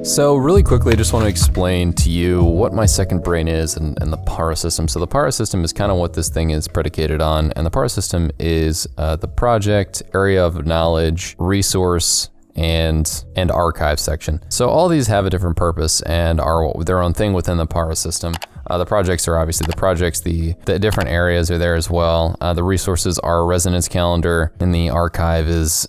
So really quickly, I just want to explain to you what my second brain is and the P.A.R.A system. So the P.A.R.A system is kind of what this thing is predicated on, and the P.A.R.A system is the project, area of knowledge, resource, and archive section. So all these have a different purpose and are their own thing within the P.A.R.A system. The projects are obviously the projects, the different areas are there as well. The resources are resonance calendar, and the archive is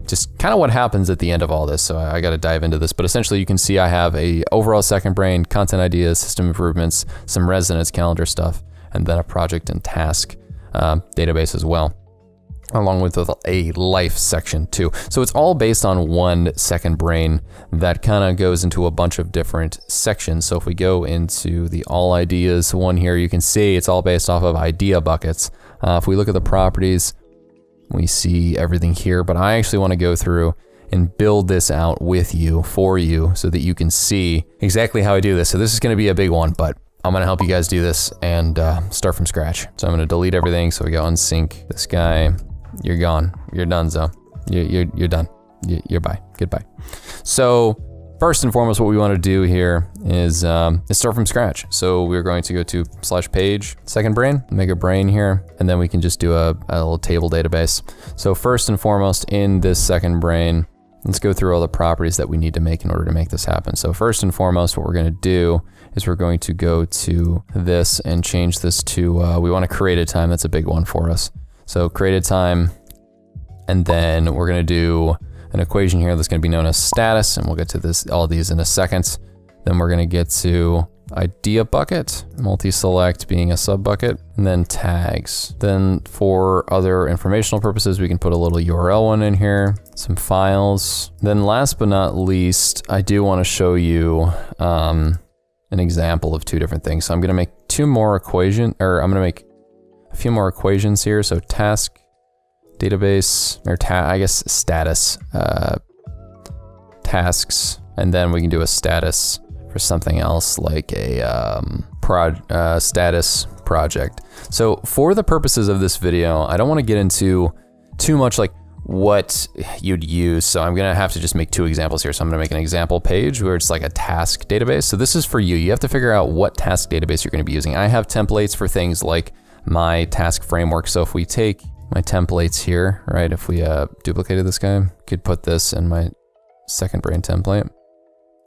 just kind of what happens at the end of all this. So I got to dive into this, but essentially you can see I have a overall second brain, content ideas, system improvements, some resonance calendar stuff, and then a project and task database as well, along with a life section too. So it's all based on one second brain that kind of goes into a bunch of different sections. So if we go into the all ideas one here, you can see it's all based off of idea buckets. If we look at the properties, we see everything here, but I actually want to go through and build this out with you, for you, so that you can see exactly how I do this. So this is going to be a big one, but I'm gonna help you guys do this and start from scratch. So I'm gonna delete everything. So we go unsync this guy. You're gone. You're done, Zo. You're done. You're bye. Goodbye. So first and foremost, what we want to do here is start from scratch. So we're going to go to /page, second brain, make a brain here, and then we can just do a little table database. So first and foremost, in this second brain, let's go through all the properties that we need to make in order to make this happen. So first and foremost, what we're going to do is we're going to go to this and change this to, we want to create a time. That's a big one for us. So create a time, and then we're gonna do an equation here that's gonna be known as status, and we'll get to this, all these in a second. Then we're gonna get to idea bucket, multi-select being a sub bucket, and then tags. Then for other informational purposes, we can put a little URL one in here, some files. Then last but not least, I do wanna show you an example of two different things. So I'm gonna make two more equation, or I'm gonna make a few more equations here. So task, database, or I guess status, tasks, and then we can do a status for something else like a status project. So for the purposes of this video, I don't want to get into too much like what you'd use. So I'm gonna have to just make two examples here. So I'm gonna make an example page where it's like a task database. So this is for you. You have to figure out what task database you're gonna be using. I have templates for things like my task framework. So if we take my templates here, right, if we duplicated this guy, could put this in my second brain template.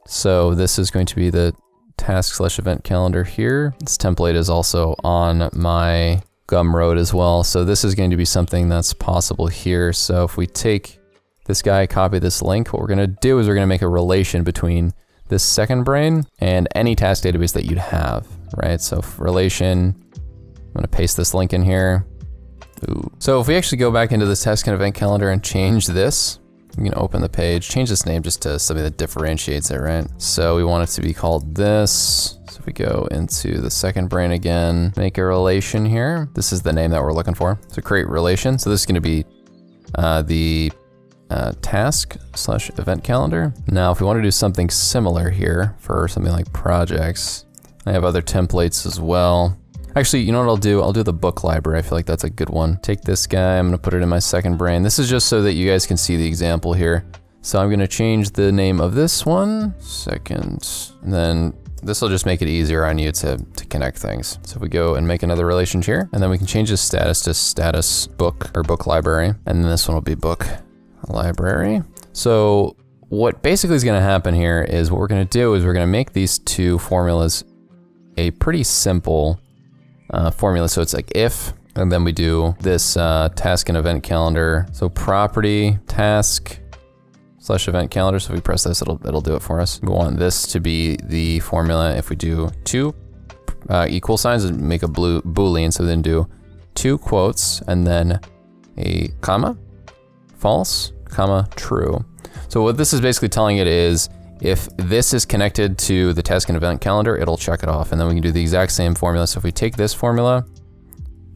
So this is going to be the task/event calendar here. This template is also on my Gumroad as well. So this is going to be something that's possible here. So if we take this guy, copy this link, what we're gonna do is we're gonna make a relation between this second brain and any task database that you'd have, right? So relation, I'm gonna paste this link in here. Ooh. So if we actually go back into this task and event calendar and change this, we can open the page, change this name just to something that differentiates it, right? So we want it to be called this. So if we go into the second brain again, make a relation here. This is the name that we're looking for. So create relation. So this is gonna be the task/event calendar. Now, if we want to do something similar here for something like projects, I have other templates as well. Actually, you know what I'll do? I'll do the book library. I feel like that's a good one. Take this guy, I'm gonna put it in my second brain. This is just so that you guys can see the example here. So I'm gonna change the name of this one, second, and then this will just make it easier on you to connect things. So if we go and make another relation here, and then we can change the status to status book or book library, and then this one will be book library. So what basically is gonna happen here is what we're gonna do is we're gonna make these two formulas a pretty simple formula. So it's like if, and then we do this task and event calendar. So property task/event calendar. So if we press this, it'll do it for us. We want this to be the formula. If we do two equal signs and make a boolean, so then do two quotes and then a comma, false, comma, true. So what this is basically telling it is, if this is connected to the task and event calendar, it'll check it off, and then we can do the exact same formula. So if we take this formula,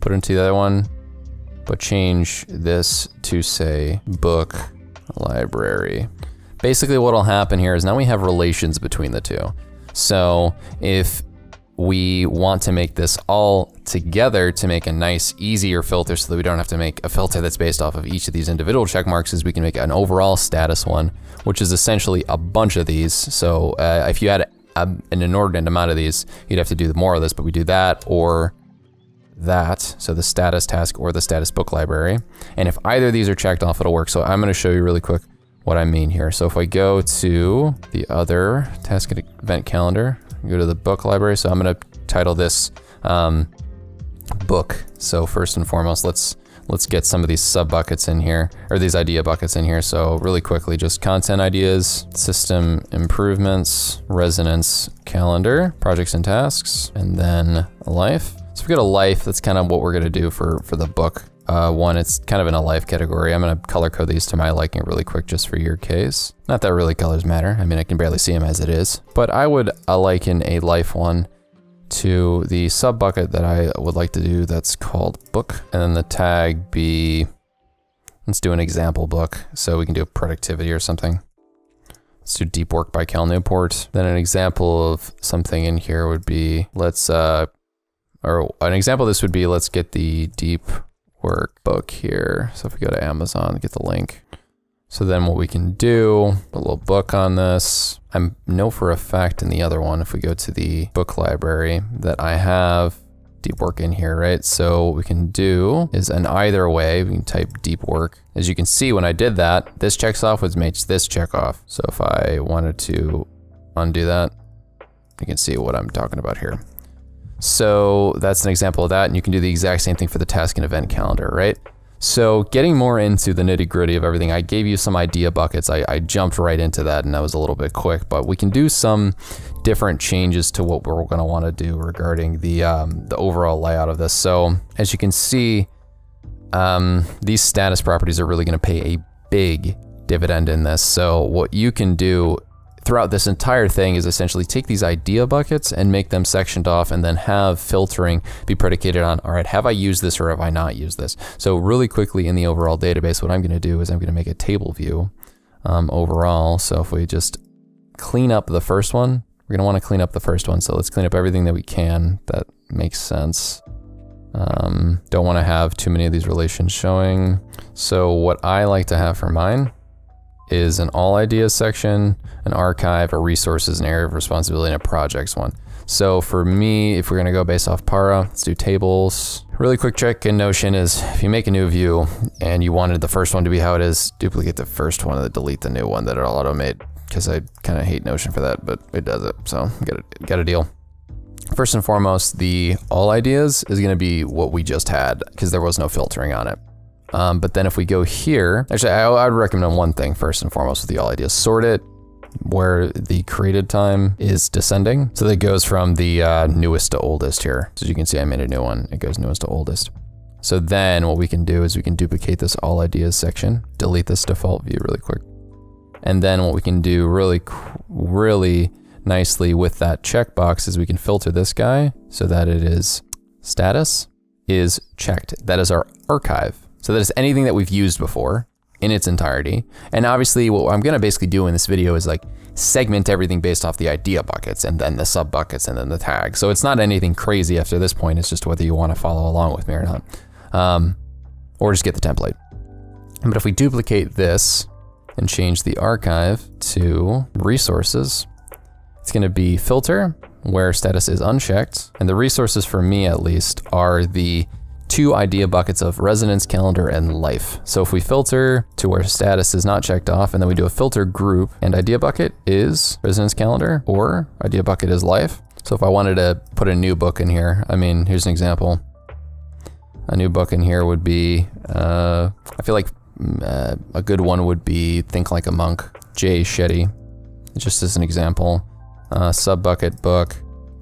put it into the other one, but change this to say book library. Basically what'll happen here is now we have relations between the two. So if we want to make this all together to make a nice, easier filter so that we don't have to make a filter that's based off of each of these individual check marks, is we can make an overall status one, which is essentially a bunch of these. So if you had an inordinate amount of these, you'd have to do more of this, but we do that or that. So the status task or the status book library. And if either of these are checked off, it'll work. So I'm gonna show you really quick what I mean here. So if I go to the other task and event calendar, go to the book library. So I'm gonna title this book. So first and foremost, let's get some of these sub buckets in here, or these idea buckets in here. So really quickly, just content ideas, system improvements, resonance calendar, projects and tasks, and then a life. So if we go to life, that's kind of what we're gonna do for the book one. It's kind of in a life category. I'm gonna color code these to my liking really quick just for your case. Not that really colors matter. I mean, I can barely see them as it is, but I would liken a life one to the sub bucket that I would like to do that's called book. And then the tag be, let's do an example book. So we can do productivity or something. Let's do deep work by Cal Newport. Then an example of something in here would be, let's, or an example of this would be, let's get the deep work book here. So if we go to Amazon, get the link. So then what we can do, a little book on this. I know for a fact in the other one, if we go to the book library, that I have deep work in here, right? So what we can do is an either way, we can type deep work. As you can see, when I did that, this checks off, which makes this check off. So if I wanted to undo that, you can see what I'm talking about here. So that's an example of that, and you can do the exact same thing for the task and event calendar, right? So getting more into the nitty gritty of everything, I gave you some idea buckets. I jumped right into that and that was a little bit quick, but we can do some different changes to what we're gonna wanna do regarding the overall layout of this. So as you can see, these status properties are really gonna pay a big dividend in this. So what you can do throughout this entire thing is essentially take these idea buckets and make them sectioned off and then have filtering be predicated on, all right, have I used this or have I not used this? So really quickly in the overall database, what I'm gonna do is I'm gonna make a table view overall. So if we just clean up the first one, we're gonna wanna clean up the first one. So let's clean up everything that we can that makes sense. Don't wanna have too many of these relations showing. So what I like to have for mine is an all ideas section, an archive, a resources, an area of responsibility, and a projects one. So for me, if we're gonna go based off P.A.R.A, let's do tables. Really quick trick in Notion is if you make a new view and you wanted the first one to be how it is, duplicate the first one and then delete the new one that it'll automate, because I kind of hate Notion for that, but it does it, so get a deal. First and foremost, the all ideas is gonna be what we just had because there was no filtering on it. But then if we go here, actually I would recommend one thing first and foremost with the all ideas. Sort it where the created time is descending. So that goes from the newest to oldest here. So as you can see, I made a new one. It goes newest to oldest. So then what we can do is we can duplicate this all ideas section, delete this default view really quick. And then what we can do really nicely with that checkbox is we can filter this guy so that it is status is checked. That is our archive. So that is anything that we've used before in its entirety. And obviously what I'm gonna basically do in this video is like segment everything based off the idea buckets and then the sub buckets and then the tag. So it's not anything crazy after this point, it's just whether you wanna follow along with me or not. Or just get the template. But if we duplicate this and change the archive to resources, it's gonna be filter where status is unchecked. And the resources for me at least are the two idea buckets of resonance calendar and life. So if we filter to where status is not checked off and then we do a filter group and idea bucket is resonance calendar or idea bucket is life. So if I wanted to put a new book in here, I mean, here's an example. A new book in here would be, I feel like a good one would be Think Like a Monk, Jay Shetty, just as an example. Sub bucket book,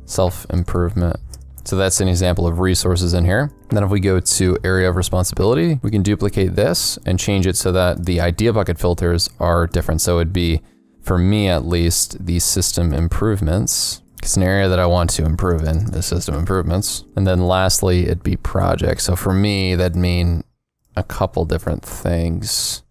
self-improvement. So that's an example of resources in here. And then if we go to area of responsibility, we can duplicate this and change it so that the idea bucket filters are different. So it'd be, for me at least, the system improvements. It's an area that I want to improve in, the system improvements. And then lastly, it'd be projects. So for me, that'd mean a couple different things.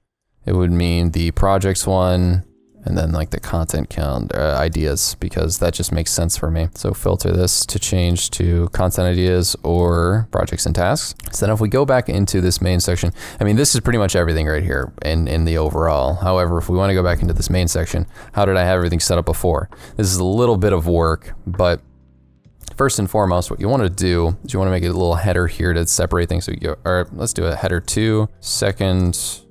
It would mean the projects one, and then like the content count ideas, because that just makes sense for me. So filter this to change to content ideas or projects and tasks. So then if we go back into this main section, I mean, this is pretty much everything right here in the overall. However, if we want to go back into this main section, how did I have everything set up before? This is a little bit of work, but first and foremost, what you want to do is you want to make a little header here to separate things. So you go, all right, let's do a header 2, second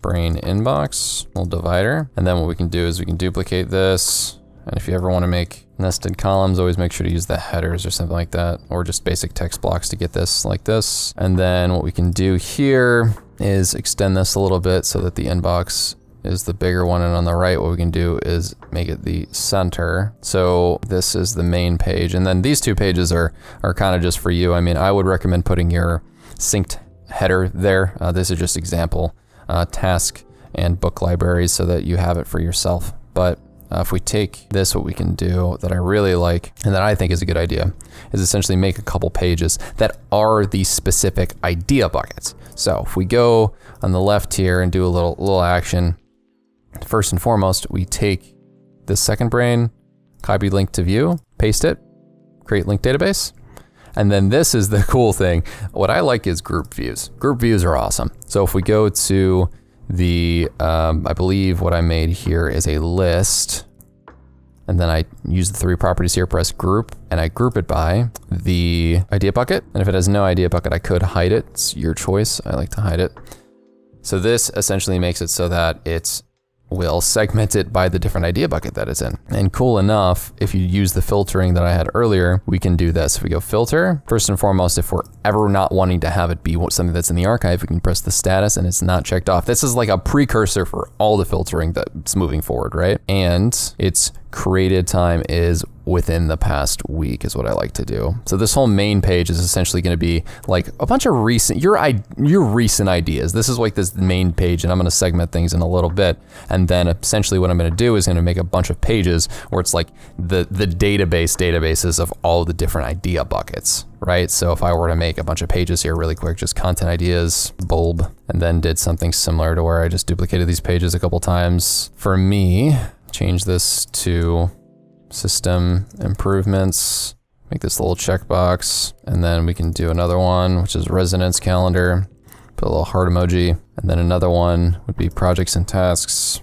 brain inbox, little divider. And then what we can do is we can duplicate this. And if you ever want to make nested columns, always make sure to use the headers or something like that, or just basic text blocks to get this like this. And then what we can do here is extend this a little bit so that the inbox is the bigger one, and on the right what we can do is make it the center. So this is the main page, and then these 2 pages are kind of just for you. I mean, I would recommend putting your synced header there. This is just example task and book libraries so that you have it for yourself. But if we take this, what we can do that I really like and that I think is a good idea is essentially make a couple pages that are the specific idea buckets. So if we go on the left here and do a little action, first and foremost, we take this second brain, copy link to view, paste it, create link database. And then this is the cool thing. What I like is group views. Group views are awesome. So if we go to the, I believe what I made here is a list, and then I use the 3 properties here, press group, and I group it by the idea bucket. And if it has no idea bucket, I could hide it. It's your choice. I like to hide it. So this essentially makes it so that it's will segment it by the different idea bucket that it's in. And cool enough, if you use the filtering that I had earlier, we can do this. If we go filter, first and foremost, if we're ever not wanting to have it be something that's in the archive, we can press the status and it's not checked off. This is like a precursor for all the filtering that's moving forward, right? And it's created time is within the past week is what I like to do. So this whole main page is essentially going to be like a bunch of recent, your recent ideas. This is like this main page, and I'm going to segment things in a little bit. And then essentially what I'm going to do is going to make a bunch of pages where it's like the databases of all the different idea buckets, right? So if I were to make a bunch of pages here really quick, just content ideas, bulb, and then did something similar to where I just duplicated these pages a couple times. For me, change this to system improvements, make this little checkbox, and then we can do another one, which is resonance calendar, put a little heart emoji, and then another one would be projects and tasks,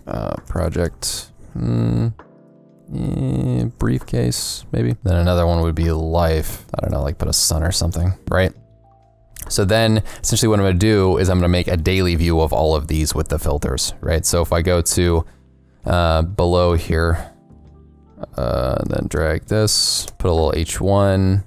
briefcase, maybe. Then another one would be life. I don't know, like put a sun or something, right? So then essentially what I'm gonna do is I'm gonna make a daily view of all of these with the filters, right? So if I go to below here, then drag this, put a little H1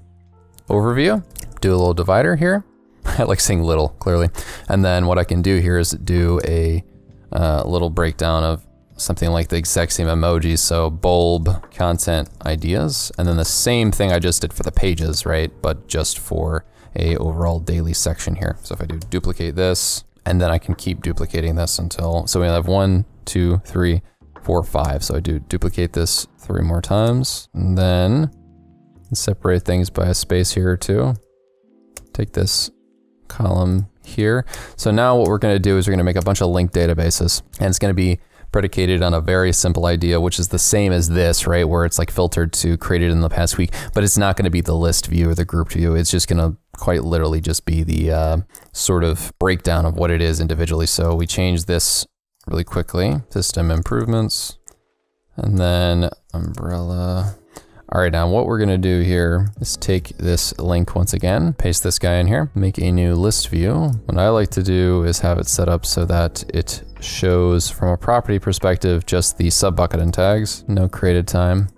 overview, do a little divider here. I like saying little, clearly. And then what I can do here is do a little breakdown of something like the exact same emojis. So bulb, content, ideas, and then the same thing I just did for the pages, right? But just for a overall daily section here. So if I do duplicate this, and then I can keep duplicating this until, so we have 1, 2, 3, 4, 5. So I do duplicate this 3 more times, and then separate things by a space here or 2. Take this column here. So now what we're gonna do is we're gonna make a bunch of linked databases, and it's gonna be predicated on a very simple idea, which is the same as this, right? Where it's like filtered to created in the past week, but it's not gonna be the list view or the grouped view. It's just gonna quite literally just be the sort of breakdown of what it is individually. So we change this really quickly, system improvements, and then umbrella. All right, now what we're gonna do here is take this link once again, paste this guy in here, make a new list view. What I like to do is have it set up so that it shows from a property perspective just the sub bucket and tags, no created time,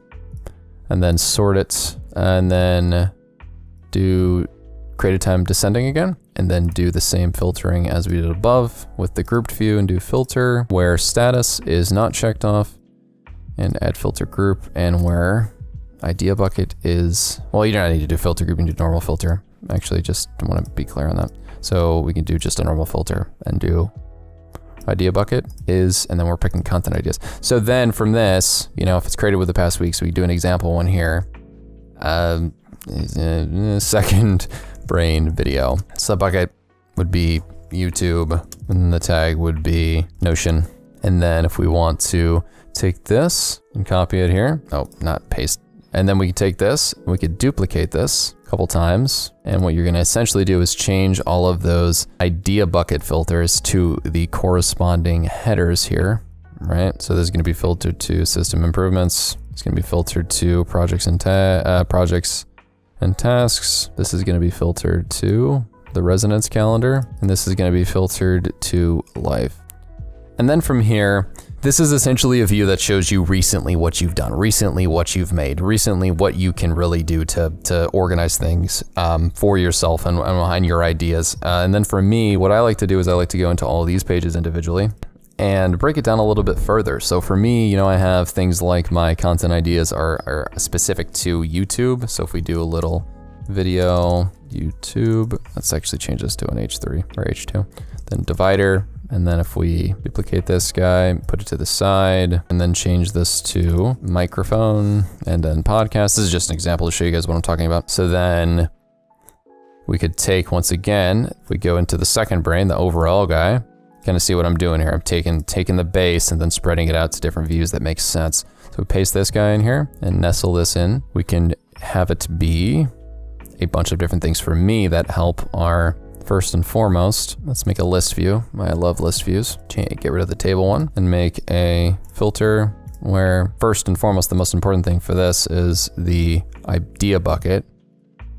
and then sort it, and then do created time descending again, and then do the same filtering as we did above with the grouped view, and do filter where status is not checked off, and add filter group, and where idea bucket is, well, you don't need to do filter group, you can do normal filter. Actually, just want to be clear on that. So we can do just a normal filter and do idea bucket is, and then we're picking content ideas. So then from this, you know, if it's created with the past week, so we do an example one here. Second brain video. Sub bucket would be YouTube, and the tag would be Notion. And then if we want to take this and copy it here, oh, not paste. And then we can take this, we could duplicate this a couple times. And what you're gonna essentially do is change all of those idea bucket filters to the corresponding headers here, right? So this is gonna be filtered to system improvements. It's gonna be filtered to projects and tasks. This is gonna be filtered to the resonance calendar. And this is gonna be filtered to life. And then from here, this is essentially a view that shows you recently what you've done, recently what you've made, recently what you can really do to organize things for yourself and behind your ideas. And then for me, what I like to do is I like to go into all of these pages individually and break it down a little bit further. So for me, you know, I have things like my content ideas are specific to YouTube. So if we do a little video, YouTube, let's actually change this to an H3 or H2, then divider. And then if we duplicate this guy, put it to the side, and then change this to microphone, and then podcast. This is just an example to show you guys what I'm talking about. So then we could take, once again, if we go into the second brain, the overall guy, kind of see what I'm doing here. I'm taking the base and then spreading it out to different views that make sense. So we paste this guy in here and nestle this in. We can have it be a bunch of different things for me that help our first and foremost, let's make a list view. I love list views. Get rid of the table one and make a filter where first and foremost, the most important thing for this is the idea bucket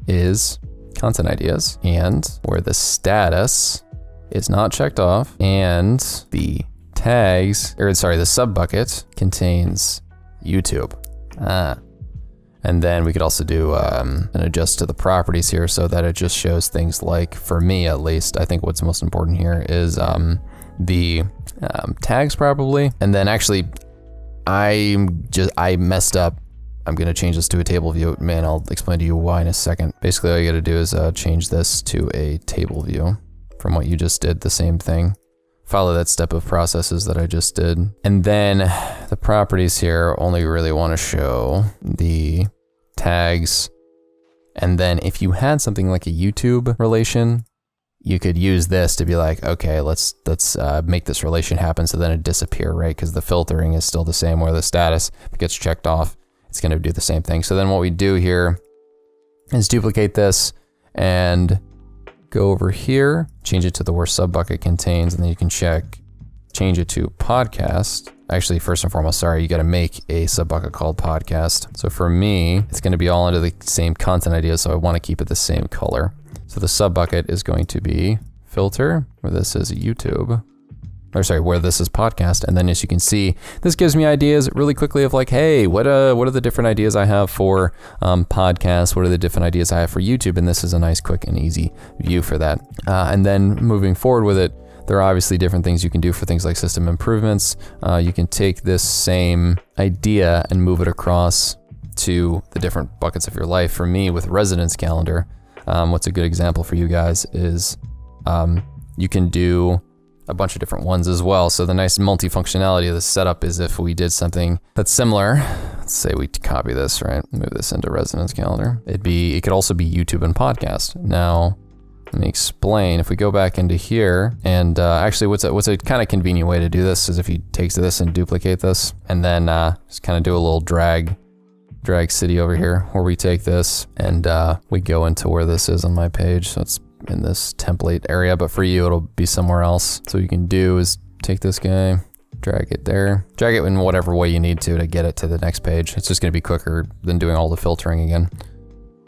is content ideas, and where the status is not checked off, and the tags, or sorry, the sub bucket contains YouTube. And then we could also do an adjust to the properties here so that it just shows things like, for me at least, I think what's most important here is the tags probably. And then actually, I messed up. I'm gonna change this to a table view. Man, I'll explain to you why in a second. Basically, all you gotta do is change this to a table view from what you just did, the same thing. Follow that step of processes that I just did. And then the properties here only really want to show the tags. And then if you had something like a YouTube relation, you could use this to be like, okay, let's make this relation happen so then it disappear, right? Because the filtering is still the same, where the status, if it gets checked off, it's gonna do the same thing. So then what we do here is duplicate this and go over here, change it to the where sub bucket contains, and then you can change it to podcast. Actually, first and foremost, sorry, you gotta make a sub bucket called podcast. So for me, it's gonna be all under the same content idea, so I wanna keep it the same color. So the sub bucket is going to be filter, where this is YouTube, or sorry, where this is podcast. And then as you can see, this gives me ideas really quickly of like, hey, what are the different ideas I have for podcasts? What are the different ideas I have for YouTube? And this is a nice, quick and easy view for that. And then moving forward with it, there are obviously different things you can do for things like system improvements. You can take this same idea and move it across to the different buckets of your life. For me, with residence calendar, what's a good example for you guys is you can do a bunch of different ones as well. So the nice multifunctionality of the setup is if we did something that's similar, let's say we copy this, right? Move this into residence calendar. It could also be YouTube and podcast. Now, let me explain. If we go back into here, and actually what's a kind of convenient way to do this is if you take this and duplicate this, and then just kind of do a little drag city over here, where we take this and we go into where this is on my page. So it's in this template area, but for you, it'll be somewhere else. So what you can do is take this guy, drag it there, drag it in whatever way you need to get it to the next page. It's just gonna be quicker than doing all the filtering again.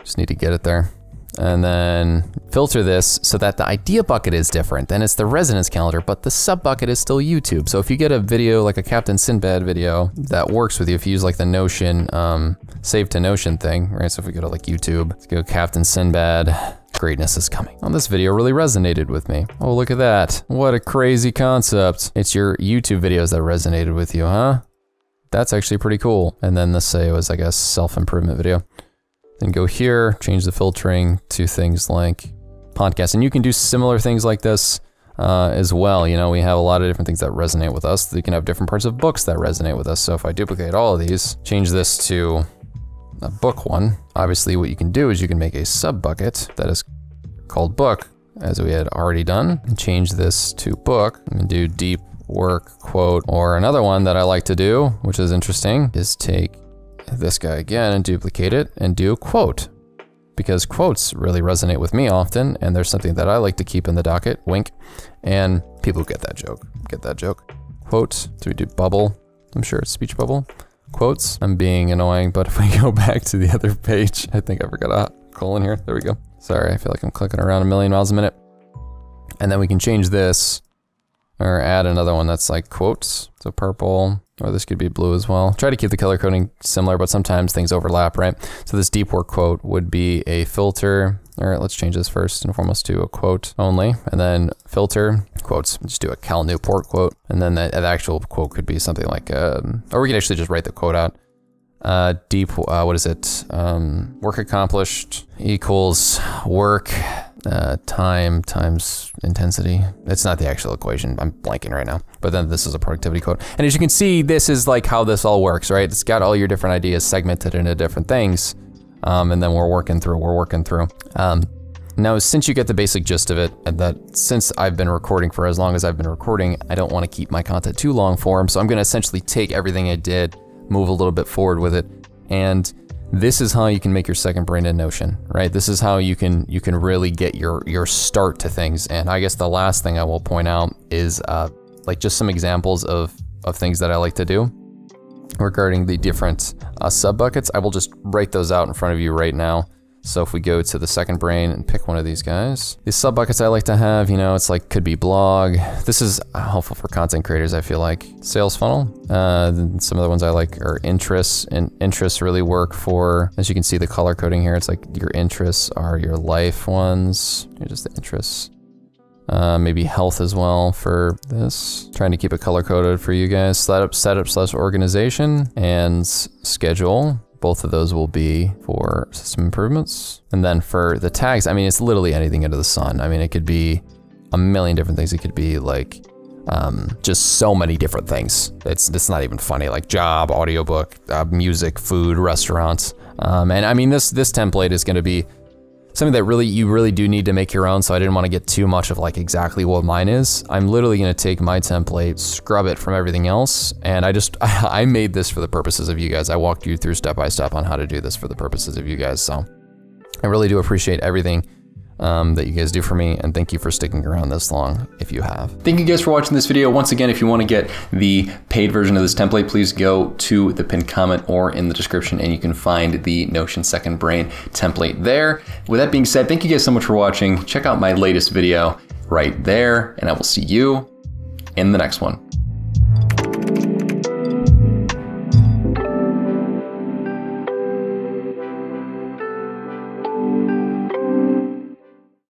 Just need to get it there. And then filter this so that the idea bucket is different. Then it's the resonance calendar, but the sub bucket is still YouTube. So if you get a video like a Captain Sinbad video that works with you, if you use like the Notion, save to Notion thing, right? So if we go to like YouTube, let's go Captain Sinbad, greatness is coming. Oh, this video really resonated with me. Oh, look at that. What a crazy concept. It's your YouTube videos that resonated with you, huh? That's actually pretty cool. And then this say was, I guess, self-improvement video. Then go here, change the filtering to things like podcasts. And you can do similar things like this as well. You know, we have a lot of different things that resonate with us. You can have different parts of books that resonate with us. So if I duplicate all of these, change this to a book one, obviously what you can do is you can make a sub bucket that is called book, as we had already done, and change this to book and do deep work quote. Or another one that I like to do, which is interesting, is take this guy again and duplicate it and do quote. Because quotes really resonate with me often, and there's something that I like to keep in the docket, wink, and people get that joke, Quotes, so we do bubble, I'm sure it's speech bubble, quotes. I'm being annoying, but if we go back to the other page, I think I forgot a colon here, there we go. Sorry, I feel like I'm clicking around a million miles a minute. And then we can change this, or add another one that's like quotes, so purple, or this could be blue as well. Try to keep the color coding similar, but sometimes things overlap, right? So this deep work quote would be a filter. All right, let's change this first and foremost to a quote only, and then filter quotes. Just do a Cal Newport quote, and then the actual quote could be something like, or we could actually just write the quote out. Deep, what is it? Work accomplished equals work time times intensity. It's not the actual equation. I'm blanking right now. But then this is a productivity quote. And as you can see, this is like how this all works, right? It's got all your different ideas segmented into different things. And then we're working through. Now, since you get the basic gist of it, and that since I've been recording for as long as I've been recording, I don't want to keep my content too long form. So I'm going to essentially take everything I did, move a little bit forward with it, and this is how you can make your second brain in Notion, right? This is how you can really get your start to things. And I guess the last thing I will point out is like just some examples of things that I like to do regarding the different sub buckets. I will just write those out in front of you right now. So if we go to the second brain and pick one of these guys, these sub buckets I like to have, you know, it's like could be blog. This is helpful for content creators, I feel like. Sales funnel. Some of the ones I like are interests, and interests really work for, as you can see the color coding here, it's like your interests are your life ones. Here's just the interests. Maybe health as well for this. Trying to keep it color coded for you guys. Setup/organization and schedule. Both of those will be for system improvements. And then for the tags, I mean, it's literally anything under the sun. I mean, it could be a million different things. It could be like just so many different things. It's not even funny, like job, audiobook, music, food, restaurants. And I mean, this template is gonna be something that you really do need to make your own, so I didn't want to get too much of like exactly what mine is. I'm literally gonna take my template, scrub it from everything else, and I made this for the purposes of you guys. I walked you through step by step on how to do this for the purposes of you guys, so I really do appreciate everything that you guys do for me, and thank you for sticking around this long if you have. Thank you guys for watching this video. Once again, if you want to get the paid version of this template, please go to the pinned comment or in the description, and you can find the Notion Second Brain template there. With that being said, thank you guys so much for watching. Check out my latest video right there, and I will see you in the next one.